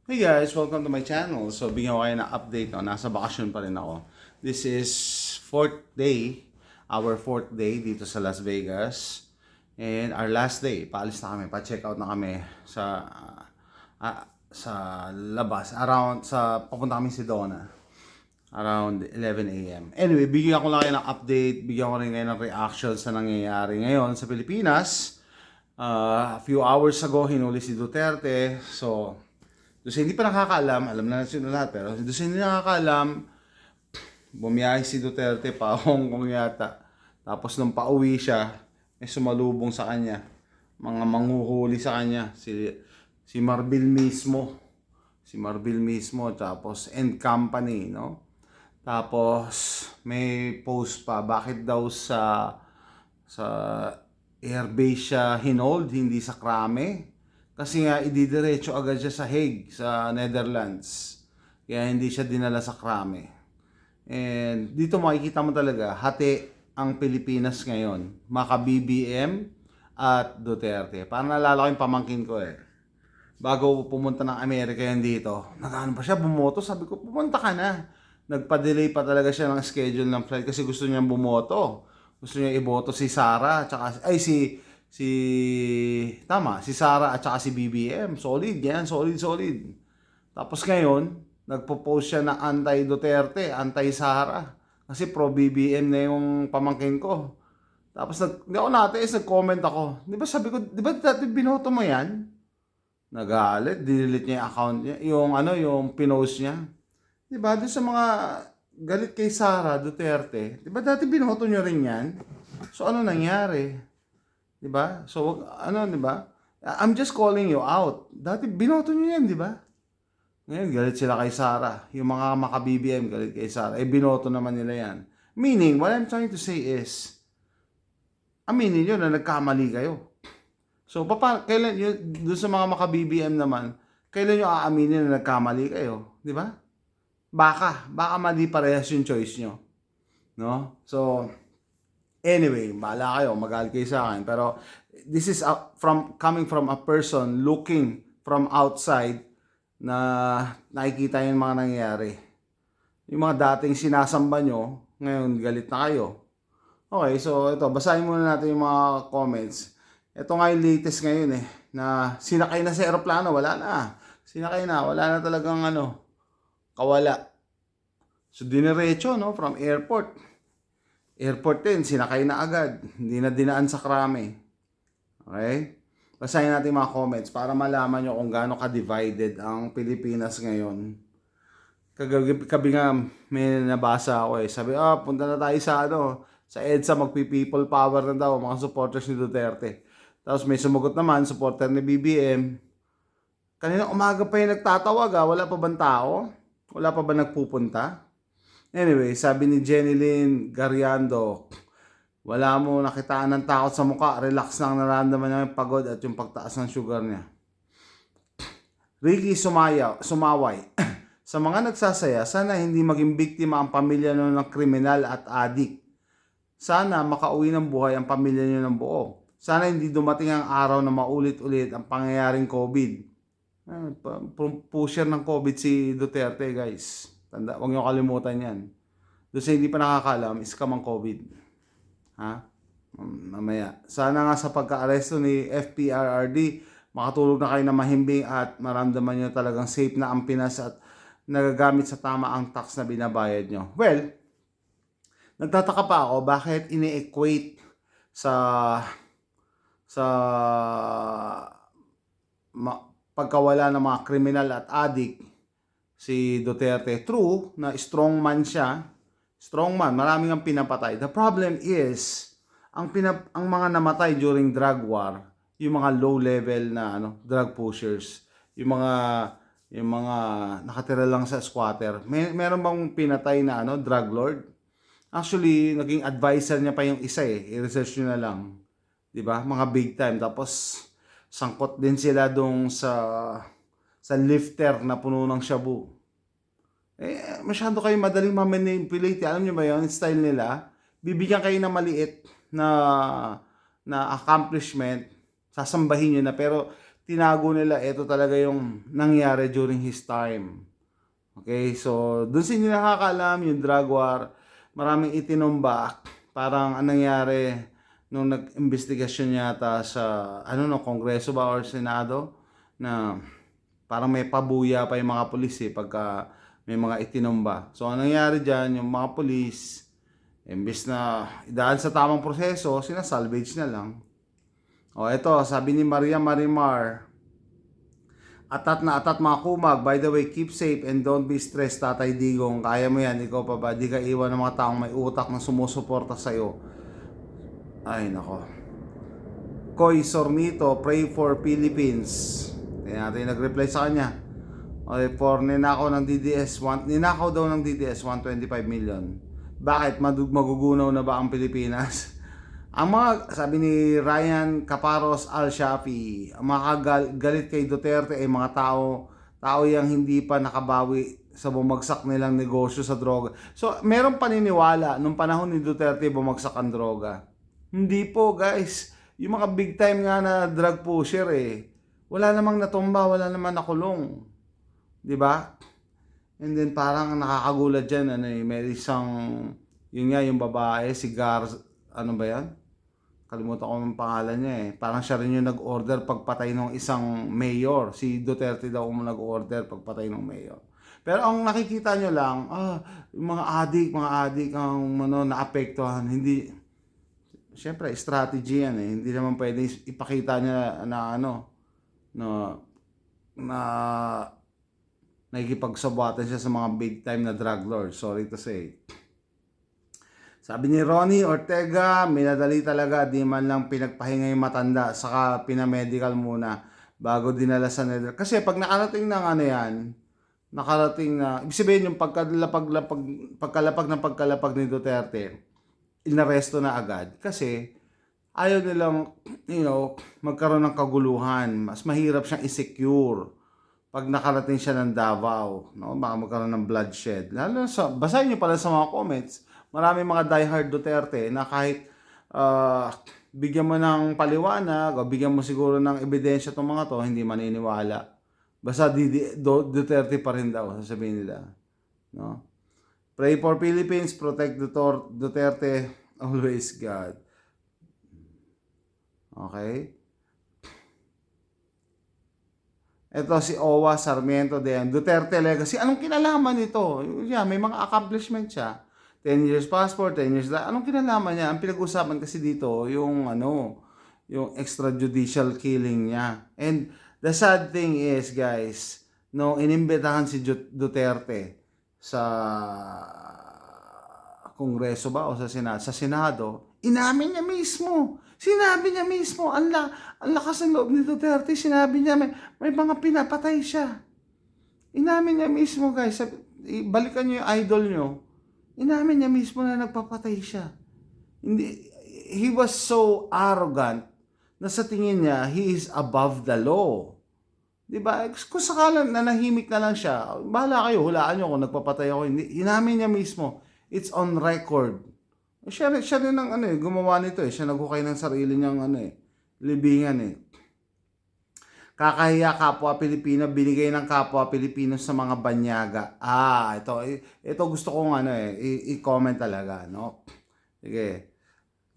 Hey guys, welcome to my channel. So, bigyan ko kayo ng update. No? Nasa bakasyon pa rin ako. This is our fourth day dito sa Las Vegas. And our last day, paalis na kami, pa-check out na kami sa labas. Papunta kami si Sedona. Around 11 a.m. Anyway, bigyan ko lang kayo ng update. Bigyan ko rin kayo ng reaction sa nangyayari ngayon sa Pilipinas. A few hours ago, hinuli si Duterte. So, doon sa hindi pa nakakaalam, alam na natin lahat, pero doon sa hindi nakakaalam, bumiyahe si Duterte pa Hong Kong yata. Tapos nung pauwi siya, may sumalubong sa kanya. Mga manghuhuli sa kanya. Si Marbil mismo. Tapos and company, no? Tapos may post pa, bakit daw sa airbase siya hinold, hindi sa Krame? Kasi nga, ididiretso agad siya sa Hague, sa Netherlands. Kaya hindi siya dinala sa Krame. And dito makikita mo talaga, hati ang Pilipinas ngayon. Maka-BBM at Duterte. Parang naalala ko yung pamangkin ko eh. Bago pumunta ng Amerika yan dito, nag-ano pa siya, bumoto. Sabi ko, pumunta ka na. Nagpa-delay pa talaga siya ng schedule ng flight kasi gusto niyang bumoto. Gusto niya iboto si Sara, si Sara at saka si BBM. Solid yan, solid. Tapos ngayon, nagpo-post siya na anti-Duterte, anti-Sara. Kasi pro-BBM na yung pamangkin ko. Tapos hindi ako nag-comment ako. Di ba sabi ko, di ba dati binoto mo yan? Nagalit, dinelete niya yung account niya, yung pinost niya. Di ba, doon sa mga galit kay Sara Duterte, di ba dati binoto niyo rin yan? So ano nangyari? 'Di ba? So di ba? I'm just calling you out. Dati binoto niyo 'yan, 'di ba? Ngayon galit sila kay Sara. Yung mga maka-BBM galit kay Sara. Binoto naman nila 'yan. Meaning, what I'm trying to say is, aminin niyo na nagkamali kayo. So kailan yun, doon sa mga maka-BBM naman, kailan niyo aaminin na nagkamali kayo, 'di ba? Baka mali parehas yung choice niyo. No? So anyway, bahala kayo, magalit kayo sa akin. Pero this is coming from a person looking from outside na nakikita yung mga nangyayari. Yung mga dating sinasamba nyo, ngayon galit na kayo. Okay, so ito, basahin muna natin yung mga comments. Ito nga yung latest ngayon na sinakay na sa aeroplano, wala na. Wala na talagang kawala. So diniretso, from airport din, sinakay na agad. Hindi na dinaan sa Krame. Okay? Basahin natin mga comments para malaman nyo kung gaano ka-divided ang Pilipinas ngayon. Kagabi nga, may nabasa ako Sabi, punta na tayo sa EDSA, magpi-people power na daw, mga supporters ni Duterte. Tapos may sumagot naman, supporter ni BBM. Kanina umaga pa yung nagtatawag, wala pa bang tao? Wala pa ba nagpupunta? Anyway, sabi ni Jenny Lynn Gariando, wala mo nakitaan ng takot sa mukha, relax lang, nararamdaman niya yung pagod at yung pagtaas ng sugar niya. Ricky Sumaway, sa mga nagsasaya, sana hindi maging biktima ang pamilya nyo ng kriminal at adik. Sana makauwi ng buhay ang pamilya nyo ng buo. Sana hindi dumating ang araw na maulit-ulit ang pangyayaring COVID. Pusher ng COVID si Duterte, guys. Huwag niyo kalimutan yan. Doon sa hindi pa nakakalam, scam ang COVID. Mamaya. Sana nga sa pagka-aresto ni FPRRD, makatulog na kayo na mahimbing at maramdaman nyo talagang safe na ang Pinas at nagagamit sa tama ang tax na binabayad nyo. Well, nagtataka pa ako bakit ini-equate sa pagkawala ng mga kriminal at adik si Duterte. True na strongman siya. Strongman, maraming ang pinapatay. The problem is, ang mga namatay during drug war, yung mga low level na drug pushers, yung mga nakatira lang sa squatter. Meron bang pinatay na drug lord? Actually, naging advisor niya pa yung isa i-research nyo na lang. 'Di ba? Mga big time. Tapos sangkot din sila dong sa lifter na puno ng shabu. Masyado kayo madaling ma-manipulate. Alam niyo ba yun? Style nila. Bibigyan kayo ng maliit na accomplishment. Sasambahin nyo na. Pero tinago nila ito talaga yung nangyari during his time. Okay, so dun sa hindi nakakaalam yung drug war, maraming itinumbak. Parang anong nangyari nung nag-investigasyon yata sa no, Kongreso ba or Senado na parang may pabuya pa yung mga pulis pagka may mga itinumba. So anong nangyari diyan, yung mga pulis imbes na idaan sa tamang proseso, sinasalvage na lang. O eto, sabi ni Maria Marimar, atat na atat mga kumag. By the way, keep safe and don't be stressed, Tatay Digong. Kaya mo yan, ikaw pa ba? Di ka iwan ng mga taong may utak na sumusuporta sa'yo. Ay, nako. Koy Sornito, pray for Philippines. Kaya natin nag-reply sa kanya. Okay, for ninakaw daw ng DDS 125 million. Bakit? Magugunaw na ba ang Pilipinas? Ang mga, sabi ni Ryan Caparos Al-Shafi, ang mga galit kay Duterte ay mga tao yang hindi pa nakabawi sa bumagsak nilang negosyo sa droga. So, merong paniniwala nung panahon ni Duterte bumagsak ang droga. Hindi po, guys. Yung mga big time nga na drug pusher wala namang natumba, wala namang nakulong. 'Di ba? And then parang nakakagulat diyan may isang yun nga yung babae si ano ba 'yan? Kalimutan ko yung pangalan niya Parang siya rin yung nag-order pagpatay ng isang mayor. Si Duterte daw ang nag-order pagpatay ng mayor. Pero ang nakikita nyo lang, yung mga adik ang naapektuhan. Hindi, syempre, strategy yan Hindi naman pwede ipakita niya na nakikipagsabwatan siya sa mga big time na drug lord. Sorry to say. Sabi ni Ronnie Ortega, minadali talaga, di man lang pinagpahinga yung matanda, saka pinamedical muna bago dinala sa Nether. Kasi pag nakarating ng ibig sabihin yung pagkalapag ni Duterte, inaresto na agad. Kasi ayaw nilang, magkaroon ng kaguluhan. Mas mahirap siyang i-secure pag nakarating siya ng Davao. Baka magkaroon ng bloodshed. Lalo basahin niyo pala sa mga comments, marami mga diehard Duterte na kahit bigyan mo ng paliwanag o bigyan mo siguro ng ebidensya itong mga to, hindi maniniwala. Basta Duterte pa rin daw, sasabihin nila. No? Pray for Philippines, protect Duterte, always God. Okay? Ito si Owa Sarmiento din. Duterte legacy. Anong kinalaman nito? Yeah, may mga accomplishment siya. 10 years passport, 10 years anong kinalaman niya? Ang pinag-usapan kasi dito, yung extrajudicial killing niya. And the sad thing is, guys, inimbitahan si Duterte sa Kongreso ba o sa Senado, inamin niya mismo. Sinabi niya mismo, ang lakas ng loob ni Duterte, sinabi niya may mga pinapatay siya. Inamin niya mismo, guys. Balikan niyo yung idol niyo. Inamin niya mismo na nagpapatay siya. He was so arrogant na sa tingin niya, he is above the law. Diba? Kung sakalang nanahimik na lang siya, bahala kayo, hulaan niyo kung nagpapatay ako. Inamin niya mismo. It's on record. Siya rin ang gumawa nito Siya naghukay ng sarili niyang libingan Kakahiya kapwa Pilipino, binigay ng kapwa Pilipino sa mga banyaga. Ito gusto kong i-comment talaga, no? Sige.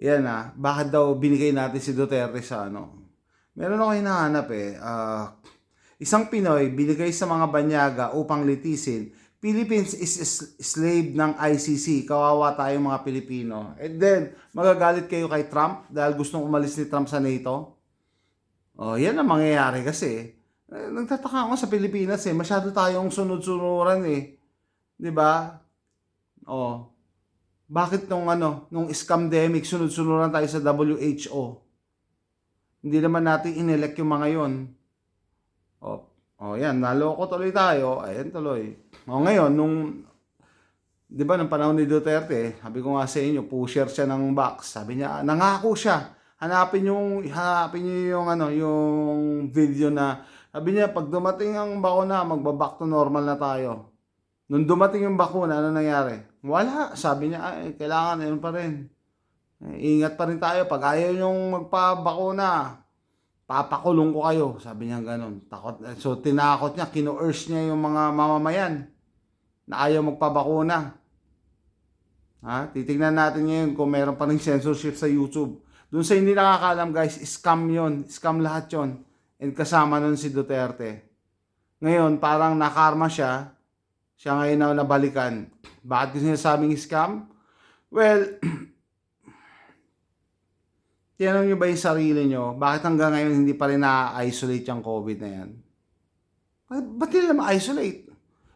Yan bakit daw binigay natin si Duterte sa Meron ako hinahanap isang Pinoy binigay sa mga banyaga upang litisin. Philippines is slave ng ICC. Kawawa tayong mga Pilipino. And then, magagalit kayo kay Trump dahil gustong umalis ni Trump sa NATO? Yan ang mangyayari kasi. Nagtataka ako sa Pilipinas masyado tayong sunod-sunuran 'Di ba? Bakit nung scamdemic sunod-sunuran tayo sa WHO? Hindi naman natin inelect yung mga 'yon. Yan, naloko tuloy tayo. Ayan tuloy. Ngayon nung 'di ba nung panahon ni Duterte, sabi ko nga sa inyo, pusher siya ng box. Sabi niya, nangako siya. Hanapin niyo yung video na sabi niya pag dumating ang bakuna, magba-back to normal na tayo. Nung dumating yung bakuna, ano nangyari? Wala. Sabi niya, kailangan yun pa rin. Ingat pa rin tayo. Pag ayaw niyong magpa-bakuna, papakulong ko kayo. Sabi niya ganun. Takot. So, tinakot niya, kino-urge niya yung mga mamamayan na ayaw magpabakuna. Titignan natin ngayon kung meron pa rin censorship sa YouTube. Doon sa hindi nakakaalam guys, scam yon, scam lahat yon. And kasama nun si Duterte. Ngayon, parang nakarma siya. Siya ngayon na nabalikan. Bakit ko sinasabing scam? Well, tinanong nyo ba yung sarili nyo, bakit hanggang ngayon hindi pa rin na-isolate yung COVID na yan? Ba't nila ma-isolate?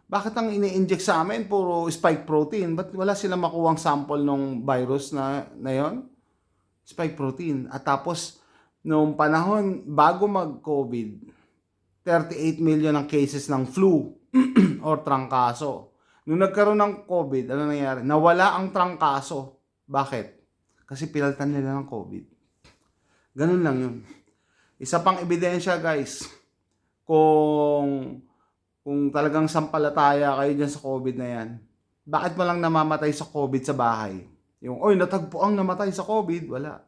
Bakit ang ini-inject sa amin puro spike protein? Ba't wala silang makuwang sample ng virus na yon? Spike protein. At tapos, noong panahon, bago mag-COVID, 38 million ang cases ng flu or trangkaso. Nung nagkaroon ng COVID, ano nangyari? Nawala ang trangkaso. Bakit? Kasi pinaltan nila ng COVID. Ganun lang yun. Isa pang ebidensya guys, kung talagang sampalataya kayo dyan sa COVID na yan, bakit walang namamatay sa COVID sa bahay? Yung, natagpo ang namatay sa COVID, wala.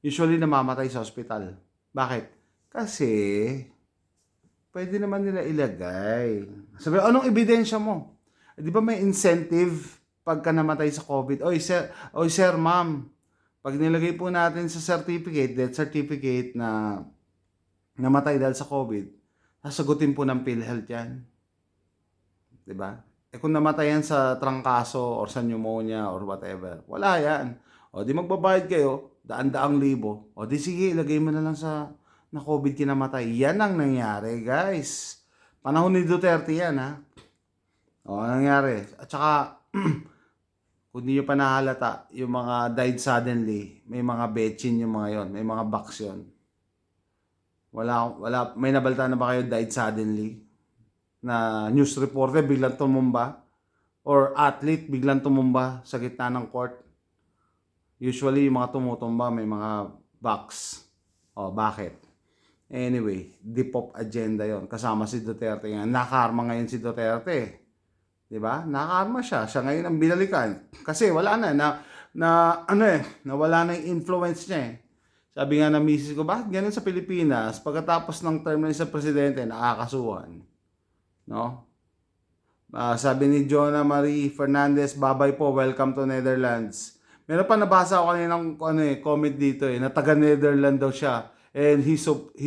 Usually namamatay sa ospital. Bakit? Kasi, pwede naman nila ilagay. Sabi, anong ebidensya mo? Di ba may incentive pagka namatay sa COVID? Sir, ma'am, pag nilagay po natin sa death certificate na namatay dahil sa COVID, sasagutin po ng PhilHealth yan. Diba? Kung namatay yan sa trangkaso or sa pneumonia or whatever, wala yan. Di magbabayad kayo, daan-daang libo. Di sige, ilagay mo na lang sa na COVID kinamatay. Yan ang nangyari, guys. Panahon ni Duterte yan, ha? Nangyari. At saka, kung hindi nyo pa nahalata, yung mga died suddenly, may mga betchin yung mga yon, may mga box yon. May nabalita na ba kayo died suddenly? Na news reporter biglang tumumba? Or athlete biglang tumumba sa gitna ng court? Usually, yung mga tumutumba, may mga box. Bakit? Anyway, Depop agenda yon. Kasama si Duterte yan. Nakarma ngayon si Duterte. Diba? Nakarma siya. Siya ngayon ang binalikan. Kasi wala nawala na yung influence niya eh. Sabi nga ng misis ko, bakit ganun sa Pilipinas, pagkatapos ng term ng isang presidente, nakakasuhan? No? Sabi ni Jonah Marie Fernandez, babay po, welcome to Netherlands. Meron pa nabasa ako kaninang comment dito na taga Netherlands daw siya. And he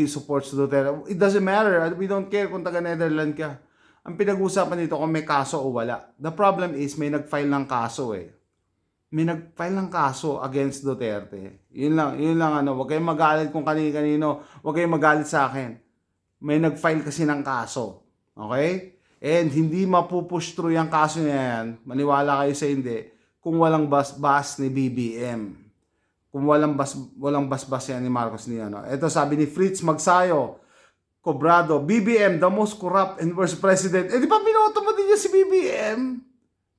supports Duterte. It doesn't matter. We don't care kung taga Netherlands ka. Ang pinag-uusapan dito kung may kaso o wala. The problem is may nag-file ng kaso eh. May nag-file ng kaso against Duterte. Yun lang Huwag kayong magalit kung kanino. Huwag kayong magalit sa akin. May nag-file kasi ng kaso. Okay? And hindi mapupush through yung kaso niya yan. Maniwala kayo sa hindi. Kung walang bas ni BBM. Kung walang bas yan ni Marcos niya. Ito sabi ni Fritz Magsayo. Cobrado, BBM, the most corrupt and worst president. Di ba binoto mo din niya si BBM?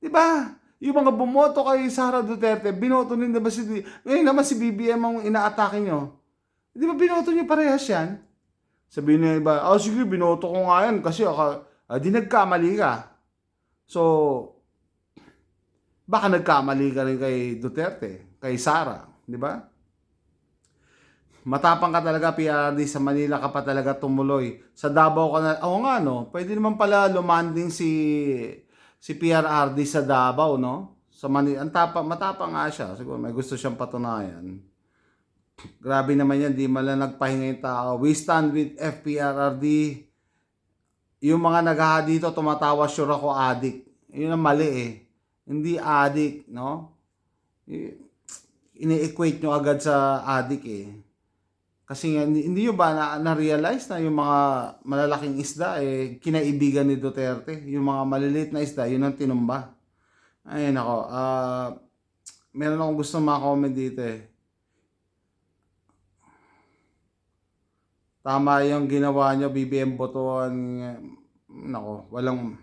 Di ba? Yung mga bumoto kay Sara Duterte, binoto din ba ngayon naman si BBM ang inaatake nyo. Di ba binoto niyo parehas yan? Sabihin niya iba, sige, binoto ko nga yan kasi di nagkamali ka. So, baka nagkamali ka rin kay Duterte, kay Sara. Di ba? Matapang ka talaga, PRRD, sa Manila ka pa talaga tumuloy. Sa Davao ka na, pwede naman pala lumanding si PRRD sa Davao, no? Sa Manila, matapang nga siya. Siguro may gusto siyang patunayan. Grabe naman yan, di mala nagpahinga yung tao. We stand with FPRRD. Yung mga naghaha dito, tumatawa, sure ako adik. Yun ang mali eh. Hindi adik, no? Ini-equate nyo agad sa adik eh. Kasi nga, hindi nyo ba na-realize na yung mga malalaking isda, kinaibigan ni Duterte? Yung mga maliliit na isda, yun ang tinumba. Ayun ako. Meron akong gusto comment dito eh. Tama yung ginawa nyo, BBM botohan. Walang...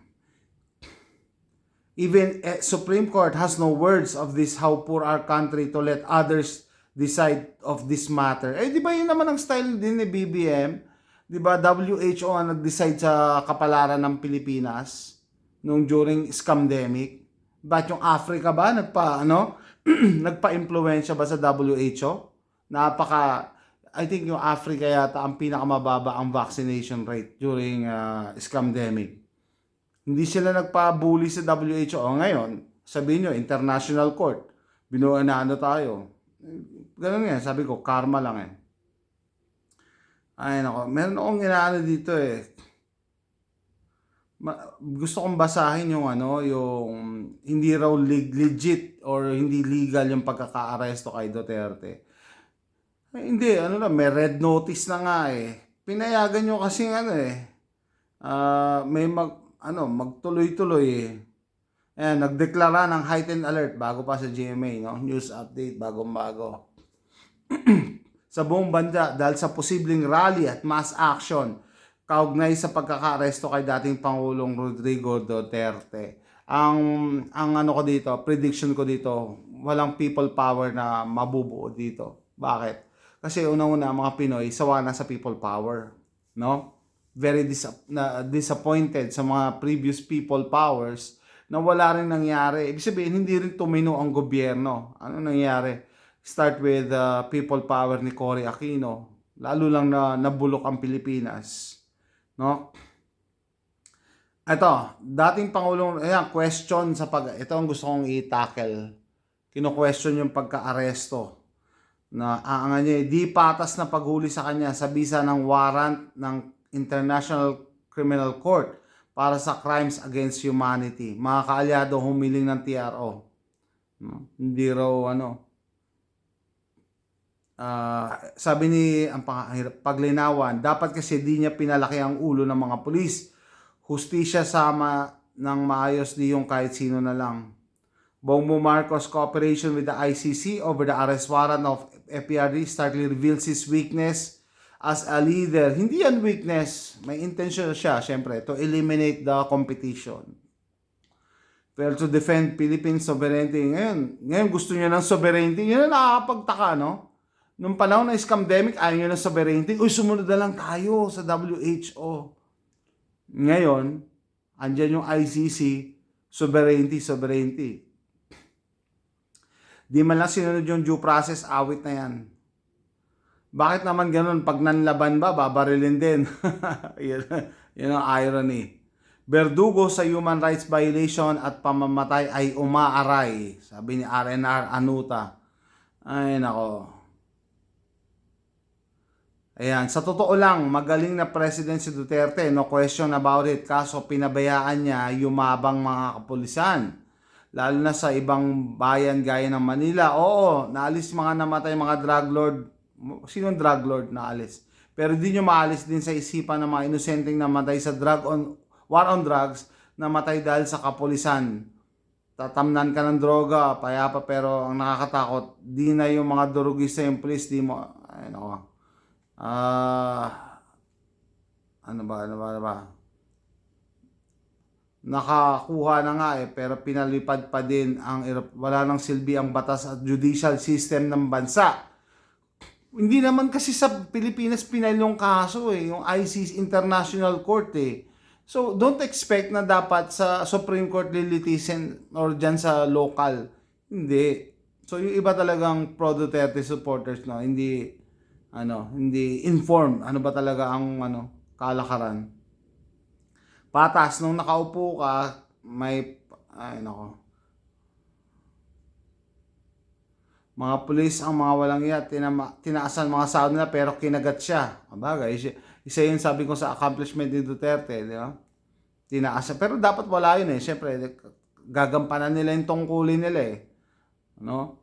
Even Supreme Court has no words of this how poor our country to let others decide of this matter. Di ba yun naman ang style din ni BBM? Di ba WHO ang nag-decide sa kapalaran ng Pilipinas nung during scamdemic? Ba't yung Africa ba nagpa-impluwensya ba sa WHO? I think yung Africa yata ang pinakamababa ang vaccination rate during scamdemic. Hindi sila nagpa-bully sa WHO. O ngayon, sabihin nyo, international court. Binuo na ano tayo. Ganun yan, sabi ko, karma lang eh. Ay nako, meron akong inaano dito eh. Gusto kong basahin yung ano, yung hindi raw legit or hindi legal yung pagkaka-aresto kay Duterte. Ay, hindi, ano na, may red notice na nga eh. Pinayagan nyo kasi ano eh. May magtuloy-tuloy eh. Ayan, nagdeklara ng heightened alert bago pa sa GMA, no? News update, bagong-bago. Sa buong bansa dahil sa posibleng rally at mass action kaugnay sa pagkaka-aresto kay dating Pangulong Rodrigo Duterte. Ang ano ko dito, prediction ko dito, walang people power na mabubuo dito. Bakit? Kasi unang-una mga Pinoy sawa na sa people power, no? Very disappointed sa mga previous people powers na wala rin nangyari. Ibig sabihin, hindi rin tumino ang gobyerno. Ano nangyari? Start with people power ni Cory Aquino. Lalo lang na nabulok ang Pilipinas. No? Ito, dating Pangulong, ayan, question sa ito ang gusto kong i-tackle. Kino-question yung pagka-aresto. Na aangan niya, di patas na paghuli sa kanya sa bisa ng warrant ng International Criminal Court para sa crimes against humanity. Mga kaalyado humiling ng TRO. No? Hindi raw sabi ni ang paglinawan, dapat kasi di niya pinalaki ang ulo ng mga pulis. Hustisya sama ng maayos di yung kahit sino na lang. Bongbong Marcos' cooperation with the ICC over the arrest warrant of FPRD starkly reveals his weakness as a leader. Hindi yan weakness. May intention siya, syempre, to eliminate the competition. Pero to defend Philippine sovereignty. Ngayon gusto niya ng sovereignty. Yun ang nakakapagtaka, no? Nung panahon ng scamdemic, ayaw niya ng sovereignty. Uy, sumunod na lang tayo sa WHO. Ngayon, andyan yung ICC, sovereignty. Di man lang sinunod yung due process, awit na yan. Bakit naman ganun? Pag nanlaban ba, babarilin din. Yan ang irony. Berdugo sa human rights violation at pamamatay ay umaaray. Sabi ni RNR Anuta. Ay nako. Ayan, sa totoo lang, magaling na President si Duterte, no question about it. Kaso pinabayaan niya yumabang mga kapulisan. Lalo na sa ibang bayan gaya ng Manila. Oo, naalis mga namatay mga drug lord. Sinong drug lord naalis? Pero di nyo maalis din sa isipan ng mga inosenteng namatay sa war on drugs, namatay dahil sa kapulisan. Tatamnan ka ng droga, payapa, pero ang nakakatakot, di na yung mga durugista yung police, di mo, ay nako. Ano ba? Nakakuha na nga pero pinalipad pa din wala nang silbi ang batas at judicial system ng bansa. Hindi naman kasi sa Pilipinas pinal yung kaso yung ICC International Court So don't expect na dapat sa Supreme Court lilitisin or dyan sa local. Hindi. So yung iba talagang pro Duterte supporters hindi informed ano ba talaga ang kalakaran. Patas nung nakaupo ka, mga pulis ang mga walang iya, tinaasan mga sahod nila pero kinagat siya. Bagay, isa yun sabi ko sa accomplishment ni Duterte, di ba? Tinaasan, pero dapat wala yun Siyempre, gagampanan nila yung tungkulin nila no?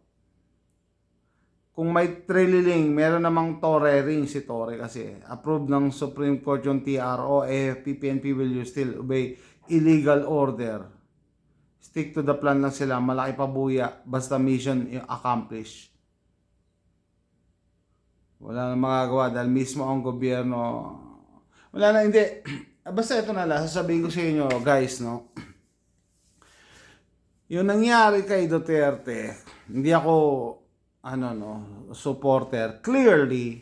Kung may trililing, meron namang Torre ring si Torre kasi approved ng Supreme Court yung TRO, PNP will still obey illegal order. Stick to the plan lang sila, malaki pa buya, basta mission accomplished. Wala nang magagawa dahil mismo ang gobyerno. Wala na, hindi. Basta ito na lang, sasabihin ko sa inyo, guys, no? Yung nangyari kay Duterte, hindi ako supporter, clearly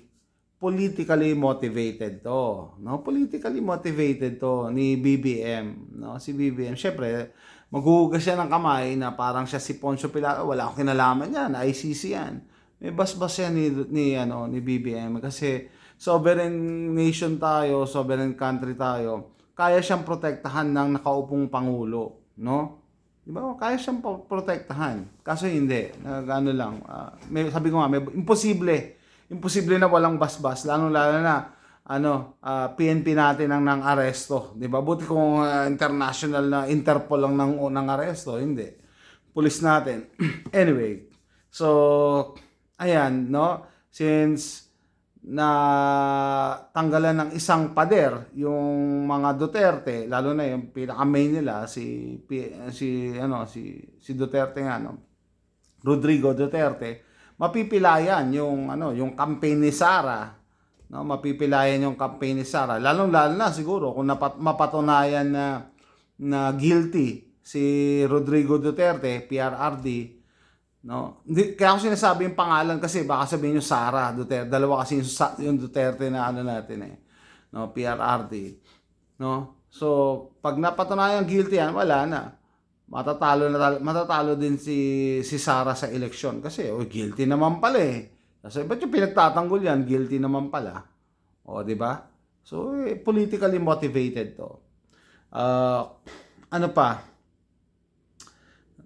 politically motivated to, no? Politically motivated to ni BBM, no? Si BBM, syempre, maghuhugas siya ng kamay na parang siya si Poncio Pilato, wala akong kinalaman yan, ICC yan. may basbas yan ni BBM kasi sovereign nation tayo, sovereign country tayo. Kaya siyang protektahan ng nakaupong pangulo, no? Di ba? Kaya siyang protektahan. Kaso hindi. Ano lang. Sabi ko nga, imposible. Imposible na walang basbas. Lalo na, PNP natin ang aresto. Di ba? Buti kung international na Interpol lang ng aresto. Hindi. Pulis natin. Anyway. So, ayan, no? Since na tanggalan ng isang pader yung mga Duterte, lalo na yung pinaka-main nila si Duterte nga, no? Rodrigo Duterte, mapipilayan yung campaign ni Sara, no? Mapipilayan yung campaign ni Sara, lalo na siguro kung mapatunayan na guilty si Rodrigo Duterte, PRRD. No, kaya ako sinasabi yung pangalan kasi baka sabihin nyo Sara Duterte, dalawa kasi yung Duterte na natin no, PRRD, no. So pag napatunayan guilty yan, wala na, matatalo din si Sara sa eleksyon kasi guilty naman pala kasi ba't yung pinagtatanggol yan, guilty naman pala, di ba? So politically motivated to. Ano pa,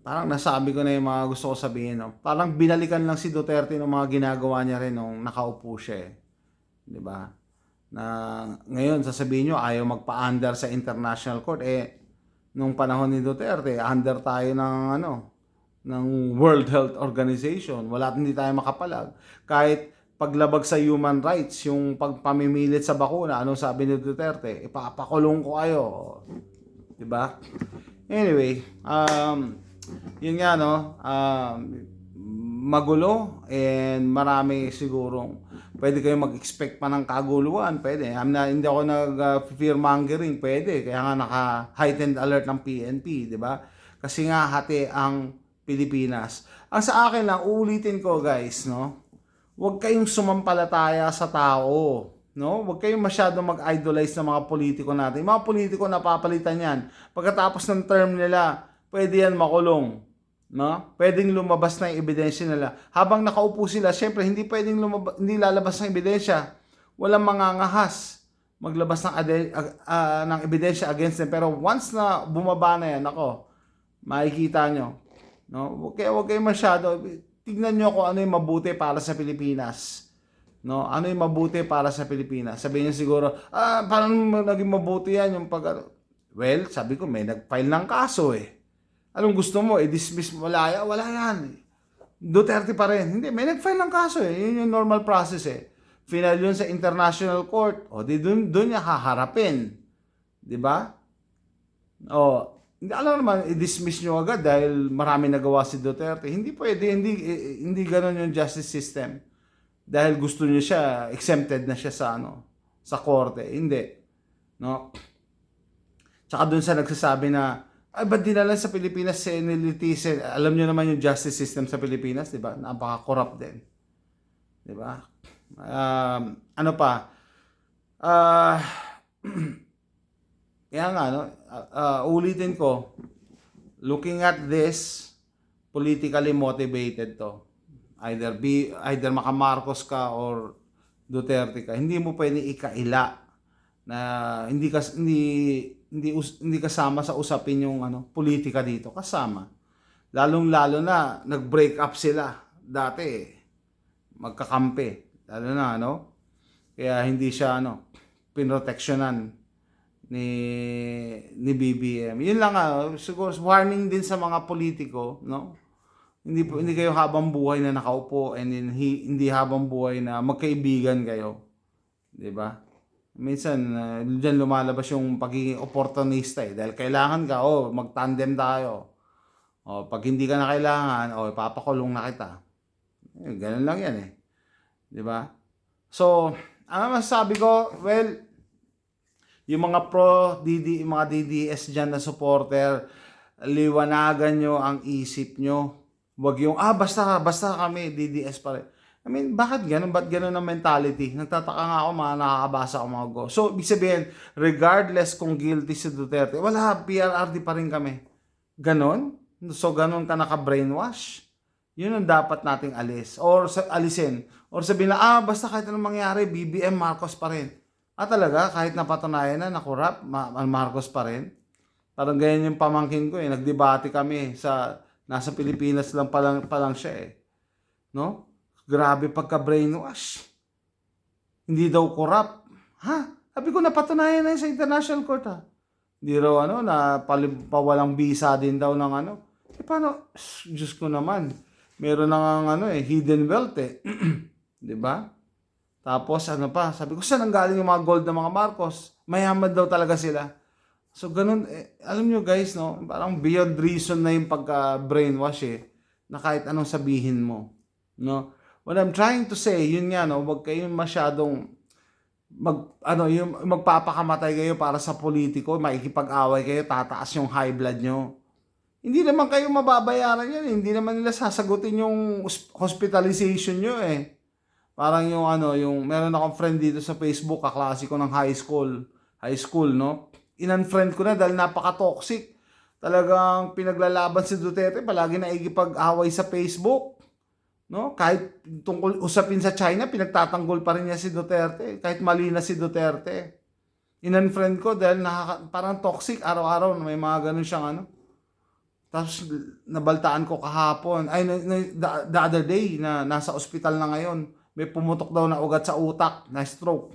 parang nasabi ko na yung mga gusto ko sabihin. No? Parang binalikan lang si Duterte ng mga ginagawa niya rin nung nakaupo siya. Di ba? Na ngayon, sasabihin nyo, ayaw magpa-under sa international court. Nung panahon ni Duterte, under tayo ng World Health Organization. Hindi tayo makapalag. Kahit paglabag sa human rights, yung pagpamimilit sa bakuna, anong sabi ni Duterte? Ipapakulong ko kayo. Di ba? Anyway, yun nga, no, magulo and marami sigurong pwede kayo mag-expect pa ng kaguluhan, pwede. Hindi ako nag-fear-mongering, pwede. Kaya nga naka-heightened alert ng PNP, di ba? Kasi nga hati ang Pilipinas. Ang sa akin lang, uulitin ko guys, no, huwag kayong sumampalataya sa tao. No? Huwag kayong masyado mag-idolize ng mga politiko natin. Yung mga politiko napapalitan yan. Pagkatapos ng term nila, pwede yan makulong. No? Pwedeng lumabas na yung ebidensya nila. Habang nakaupo sila, syempre hindi lalabas ng ebidensya. Walang mangangahas maglabas ng ebidensya against them. Pero once na bumaba na yan, makikita nyo. No? Huwag kayong masyado. Tignan nyo kung ano yung mabuti para sa Pilipinas. No? Ano yung mabuti para sa Pilipinas? Sabihin nyo siguro, paano naging mabuti yan yung Well, sabi ko, may nag-file ng kaso Anong gusto mo? I-dismiss mo? Wala yan. Duterte pa rin. Hindi, may nag-file ng kaso Yun yung normal process Final yun sa international court. Doon niya haharapin. Di ba? Hindi alam naman, i-dismiss nyo agad dahil marami nagawa si Duterte. Hindi pwede. Hindi ganun yung justice system. Dahil gusto niya siya, exempted na siya sa korte. Hindi. No? Tsaka doon sa nagsasabi na, ba't dinala sa Pilipinas senilitisin? Alam niyo naman yung justice system sa Pilipinas, di ba? Napaka-corrupt din. Di ba? Ano pa? Kaya nga, ulitin ko, looking at this, politically motivated to. Either maka-Marcos ka or Duterte ka. Hindi mo pwedeng ikaila na hindi kasama sa usapin yung politika dito. Kasama. Lalong-lalo na nag-break up sila dati magkakampi. Lalo na kaya hindi siya pinroteksyonan ni BBM. Yun lang siguro warning din sa mga politiko, Hindi kayo habang buhay na nakaupo and hindi habang buhay na magkaibigan kayo. 'Di ba? Minsan, diyan lumalabas yung pagiging opportunista dahil kailangan ka, mag-tandem tayo. Pag hindi ka na kailangan, ipapakulong na kita. Ganun lang yan Di ba? So, ano masasabi ko? Well, yung mga mga DDS dyan na supporter, liwanagan nyo ang isip nyo. Huwag yung, basta kami, DDS pa rin. I mean, bakit ganun? Ba't ganun ang mentality? Nagtataka nga ako, nakakabasa ako mga go. So, ibig sabihin, regardless kung guilty si Duterte, wala, PRRD pa rin kami. Ganon? So, ganon ka naka-brainwash? Yun ang dapat nating alisin. Or sabihin na, basta kahit anong mangyari, BBM Marcos pa rin. Talaga, kahit napatunayan na corrupt, Marcos pa rin. Parang ganyan yung pamangkin ko nagdebate kami nasa Pilipinas lang pa lang siya No? Grabe pagka-brainwash. Hindi daw corrupt. Sabi ko napatunayan na sa international court Hindi raw na pawalang visa din daw ng paano? Diyos ko naman. Meron nang hidden wealth 'Di ba? Tapos pa, sabi ko saan nanggaling yung mga gold ng mga Marcos? Mayaman daw talaga sila. So ganun, alam nyo guys, no? Parang beyond reason na yung pagka-brainwash na kahit anong sabihin mo. No? What I'm trying to say, yun nga, no? Huwag kayong masyadong yung magpapakamatay kayo para sa politiko, makikipag-away kayo, tataas yung high blood nyo. Hindi naman kayo mababayaran yan. Hindi naman nila sasagutin yung hospitalization nyo Parang yung meron akong friend dito sa Facebook, kaklase ko ng high school, no? In-unfriend ko na dahil napaka-toxic. Talagang pinaglalaban si Duterte, palagi na ikipag-away sa Facebook. No? Kahit tungkol usapin sa China, pinagtatanggol pa rin niya si Duterte. Kahit mali na si Duterte. In-unfriend ko dahil parang toxic, araw-araw may mga ganun siyang Tapos nabaltaan ko kahapon, the other day, na nasa ospital na ngayon. May pumutok daw na ugat sa utak, na stroke.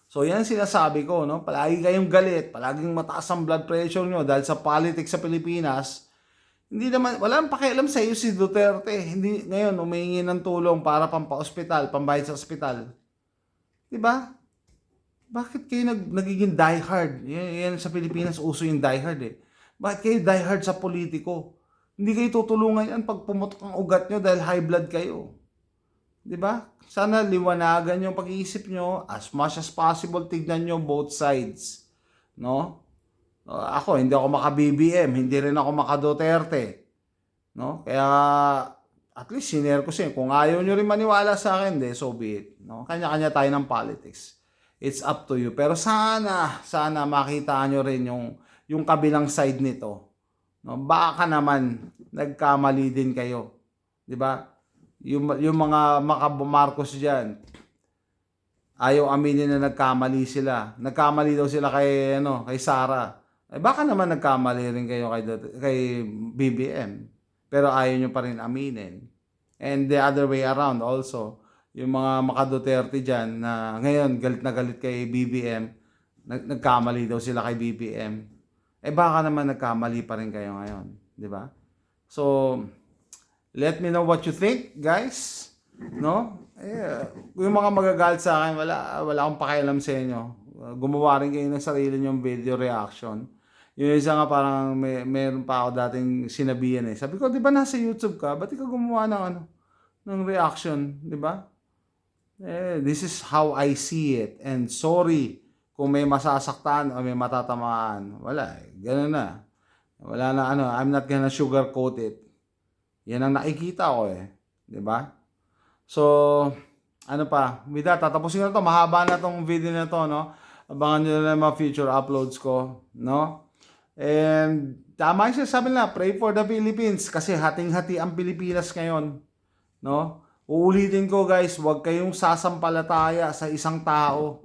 So yan sinasabi ko, no? Palagi kayong galit, palaging mataas ang blood pressure nyo dahil sa politics sa Pilipinas. Hindi naman, walang pakialam sa iyo si Duterte. Hindi ngayon humihingi ng tulong para pampa-ospital, pambayad sa ospital. 'Di ba? Bakit kayo nagiging diehard? Yan sa Pilipinas uso yung diehard Bakit kayo diehard sa politiko? Hindi kayo tutulungan yan pag pumutok ang ugat nyo dahil high blood kayo. 'Di ba? Sana liwanagan yung pag-iisip nyo as much as possible, tignan nyo both sides. No? Ako, hindi ako maka-BBM, hindi rin ako maka-Duterte. No? Kaya, at least, sinare ko siya. Kung ayaw nyo rin maniwala sa akin, so be it. No? Kanya-kanya tayo ng politics. It's up to you. Pero sana makita nyo rin yung kabilang side nito. No? Baka naman, nagkamali din kayo. 'Di ba? Yung mga Marcos diyan, ayaw aminin na nagkamali sila. Nagkamali daw sila kay Sara. Baka naman nagkamali rin kayo kay BBM. Pero ayaw nyo pa rin aminin. And the other way around also, yung mga maka-Duterte diyan na ngayon galit na galit kay BBM, nagkamali daw sila kay BBM. Baka naman nagkamali pa rin kayo ngayon, 'di ba? So let me know what you think, guys. No? Yung mga magagalit sa akin, wala akong pakialam sa inyo. Gumawa rin kayo ng sarili nyong video reaction. Yung isa nga parang meron pa ako dating sinabihan Sabi ko, di ba nasa YouTube ka? Ba't ikaw gumawa ng reaction? Di ba? This is how I see it. And sorry kung may masasaktan o may matatamaan. Wala Ganun na. Wala na I'm not gonna sugarcoat it. Yan ang nakikita ko 'di ba? So, with that, tatapusin na to. Mahaba na tong video na to, no? Abangan niyo na mga future uploads ko, no? And tama yung sinasabi na, pray for the Philippines kasi hating-hati ang Pilipinas ngayon, no? Uulitin ko, guys, huwag kayong sasampalataya sa isang tao.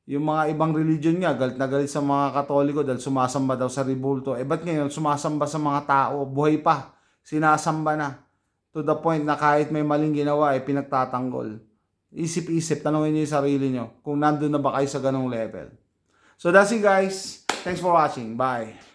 Yung mga ibang religion nga, galit na galit sa mga Katoliko dahil sumasamba daw sa rebulto. Ba't ngayon sumasamba sa mga tao? Buhay pa. Sinasamba na. To the point na kahit may maling ginawa, pinagtatanggol. Isip-isip, tanongin niyo yung sarili niyo kung nandun na ba kayo sa ganong level. So that's it, guys. Thanks for watching. Bye.